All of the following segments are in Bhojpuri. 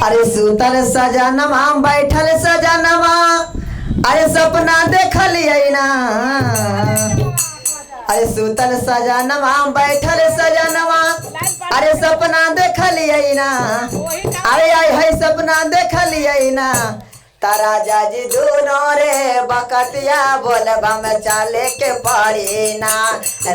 अरे सुतल सजनमा बैठल सजनमा, अरे सपना देखलिए ना। अरे सुतल सजनमा बैठल सजनमा, अरे सपना देखलिए ना। अरे आई है सपना देखलिए ना। तारा जाजी दोनों रे बकतिया बोलबा में चाले के पड़ी ना।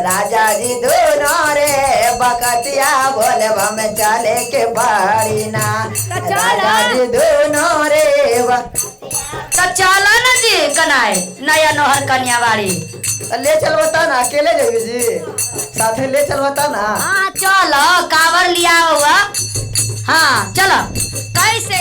राजा जी दोनों रे बकतिया बोलबा में चाले के पड़ी ना। राजा जी दोनों रे तो चलो ना जी कनाए नया नोहर कन्या बाड़ी। ले चलवता ना, अकेले जाइए जी, साथे ले चलवता ना। हाँ चलो कावर लिया हुआ। हाँ चलो कैसे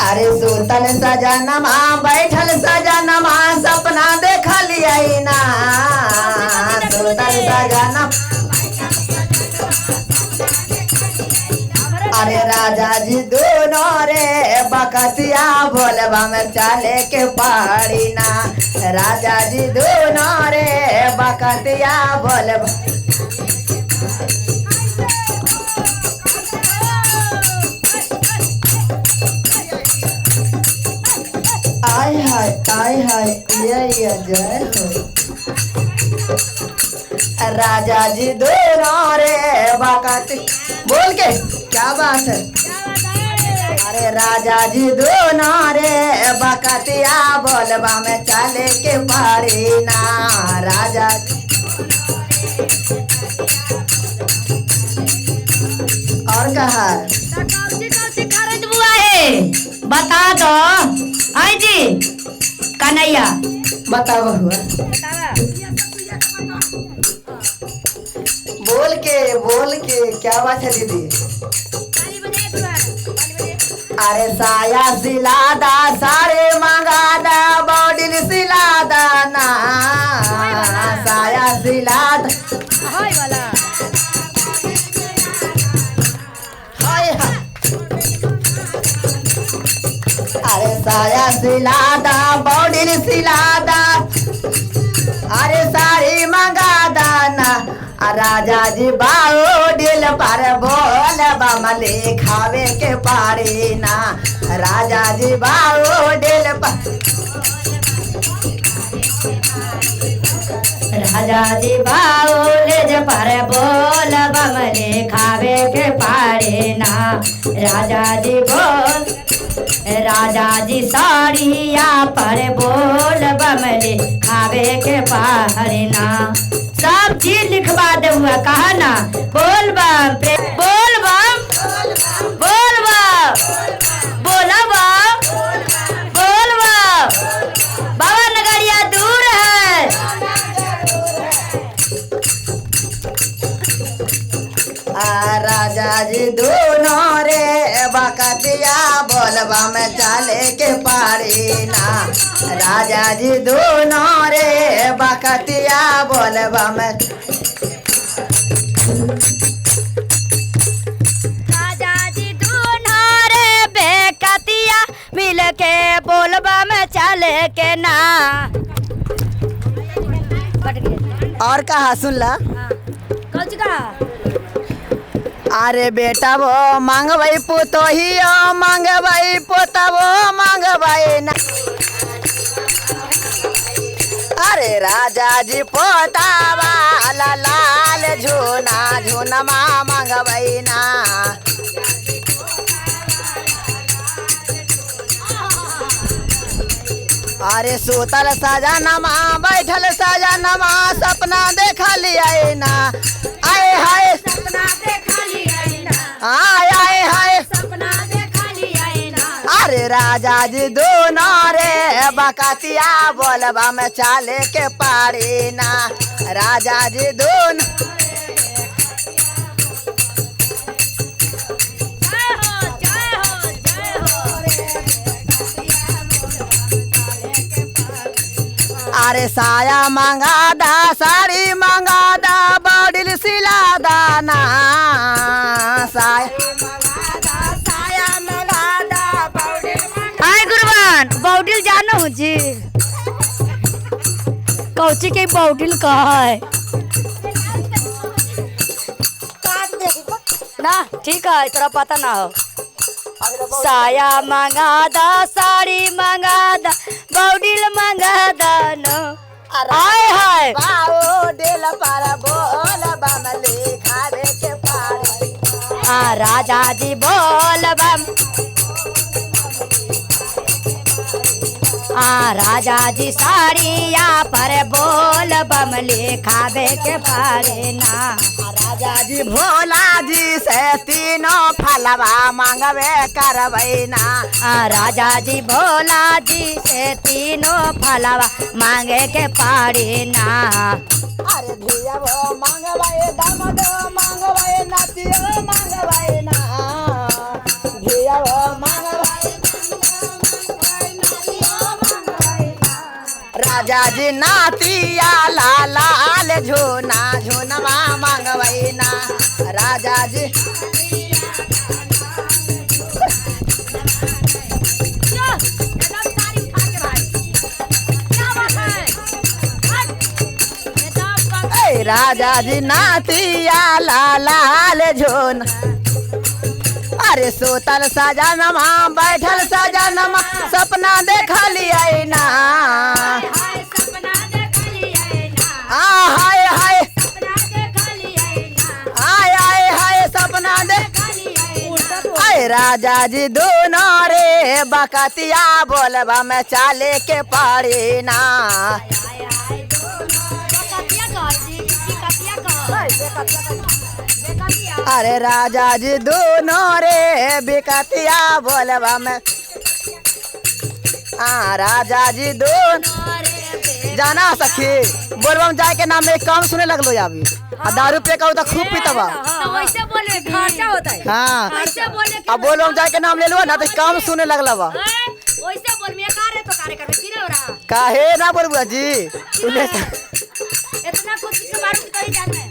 अरे सुतल सजनमा बैठल सजनमा, सपना देखलिए ना। सुतल सजनमा, अरे राजा जी दोनों रे बकतिया बोलबा में चाले के पड़ी ना। राजा जी दोनों रे बकतिया बोलबा। आय हाय ये जय हो। राजा जी दोनों रे बकती बोल के क्या बात है। अरे राजा जी दोनों रे बकतिया बोलबा में चाले के पड़ी ना। राजा और कहा खर्च बुआ है बता दो। आई जी कन्हैया बताओ हुआ बोल के क्या बात है दीदी। अरे साया सिलादा सारे मंगादा बॉडिल सिलादा ना। साया सिलादा हाय हाय। अरे साया सिलादा बॉडिल सिलादा, अरे साड़ी मंगादा ना। राजा जी बाओ दिल पर बोल बमले खावे के पारी ना। राजा जी बाओ दिल पर, राजा जी बाउल पर बोल बमले खावे के पारे ना। राजा जी बोल राजा जी साड़िया पर बोल बमले खावे के पारे ना। सब चीज लिखवा दे हुआ कहा ना। बोल बम बोल बम बोल बम बोला बम बोल बम। बाबा नगरिया दूर है। राजा जी दोनों रे बकतिया बोलबा में चाले के पारी ना। राजा जी दोनों रे बकतिया बोलबा में। राजा जी दोनों रे बेकतिया मिल के बोलबा में चले के ना। और कहा सुन ला। कौन सी कहा। अरे बेटा वो मांगबई पुतोही मांगबई पोता वो मांगबई ना। अरे राजा जी पोता वाला लाल झूना झूनमा मांगबई ना। अरे सुतल सजनमा बैठल सजनमा, सपना देखलिए ना। आए हाय सपना देखा लिया ना। आए हाय सपना देखा लिया ना। अरे राजा जी दोनों रे बकतिया बोलबा में चाले के पारी ना। राजा जी दोनों अरे साया मंगादा साड़ी मंगादा बॉडिल सिलादा ना। साया मंगादा बॉडिल। हाय गुरबान बॉडिल जानो जी। कौची के बॉडिल कहा है। ना ठीक है तोरा पता ना हो। साया मंगा दा साड़ी मंगा दा बौडिल मंगा दा नो हाय हाय बाओ डेल पर बोल बमले खावे के पारे राजा जी बोल बम राजा जी साड़िया पर बोल बम लिखावे के पारे ना। राजा जी भोला जी से तीनों फलवा मांगवे करबै ना। राजा जी भोला जी से तीनों फलवा मांगे के पारे ना। अरे धिया वो मांगवे दामदो मांगवे नातियो मांगवे ना। धिया वो मांगवे राजा जी नातिया लाल झोना झोनवा मांगवे ना। राजा जी राजा जी नातिया लाल झोन अरे सोतल सजनमा बैठल सजनमा सपना देखलियै ना। हाय हाय हाय हाय सपना देख राजा जी दोनों रे बकतिया बोलबा में चाले के पड़ी ना। अरे राजा जी दोनों रे बिकतिया बोलबा में राजा जी दोनों जाना सखी बोलबा में जाए के नाम में कम सुने लगलो अभी दारू पे का तो खूब पीतबा वैसे बोले खर्चा होता है। हाँ वैसे बोले अब बोलबा में जाए के नाम ले लो ना तो कम सुने लगला बा। वैसे बोल में कार्य तो कार्य करबे की हो रहा काहे ना बोलबा जी इतना कुछ के बारे में तो ही जानते हैं।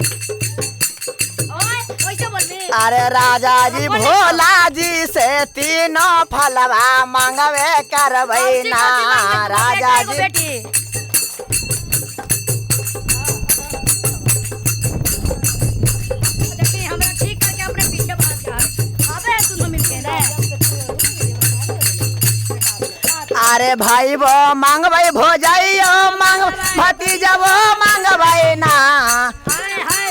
वैसे बोल में अरे राजा जी भोला जी से तीनों फलवा मांगवे करबै ना। राजा जी बेटी देखिए हमरा ठीक करके अपने पीछे भाग जा अबे सुनो मिलके रे। अरे भाई वो मांगबै भोजाइयो मांग भतीजा वो मांगबै ना। हाय हाय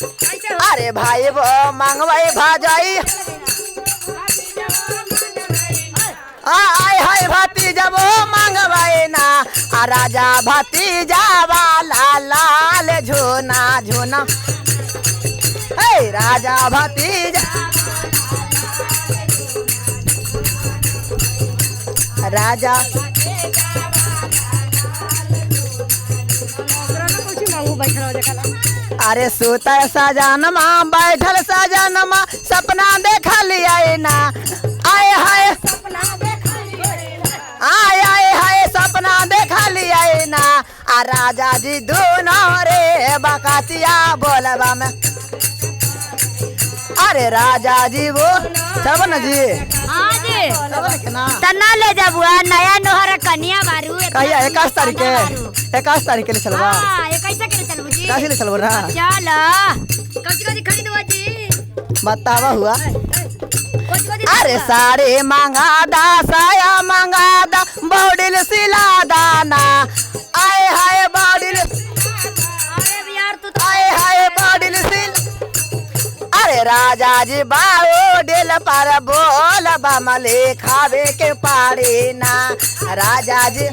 कैसे अरे भाई वो मांगबै भजाई आय हाय भतीजा वो मांगबै ना। राजा भतीजा वाला लाल झोना झोना राजा भतीजा राजा अरे सुतर सजनमा बैठल सजनमा सपना देखलियै ना। आय हाय आय आय हाय सपना देखलियै ना। राजा जी दोनों रे बकतिया बोलबा में अरे राजा जी वो सब न जी हां जी सब ना तना ले जाबुआ नया नोहर कन्या बारू कहिया 21 तारीख के 21 तारीख के लिए चलबा। हां ये कैसे करे चलबू जी कैसे ले चलबो ना चल कौची खरीदवा जी बतावा हुआ। कौची अरे साड़ी मांगा दा साया मांगा दा बॉडिल सिला दाना। आय हाय बॉडिल अरे यार तू आय हाय बॉडिल सिल अरे राजा जी बाओ डेल पर बोल बमले खावे के पारी ना। राजा जी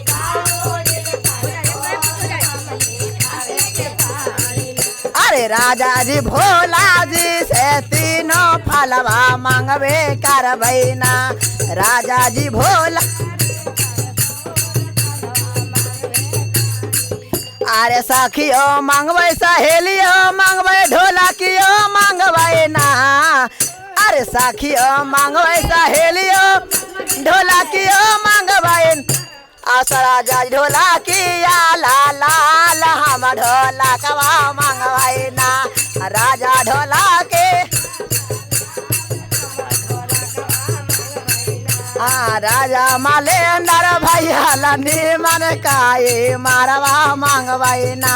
अरे राजा जी भोला जी से तीनों फलवा मांगवे करबै ना। राजा जी भोला अरे सखियो मांगबै सहेलियो मांगबै ढोलकियो मांगबै ना। अरे सखियो मांगबै सहेलियो ढोलकियो मांगबै राजा ढोलकिया लाल हम ढोलकवा मांगबै ना। राजा ढोलके राजा मालेंदर भैया लनी मन काए मारवा मांगबै ना।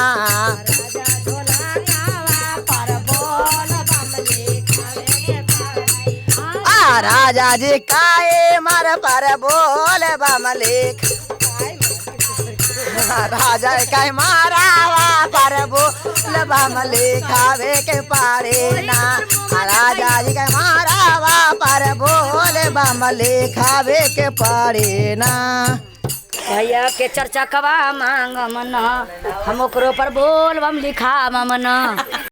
राजा जी काए मार पर बोल बम लिख राजा काहे मारावा पर बोल बम लिखावे के पारे ना राजा जी के मारावा पर बोल बम लिखावे के पारे ना भैया के चर्चा कवा मांग मना हम ओकरो पर बोल बम लिखा मना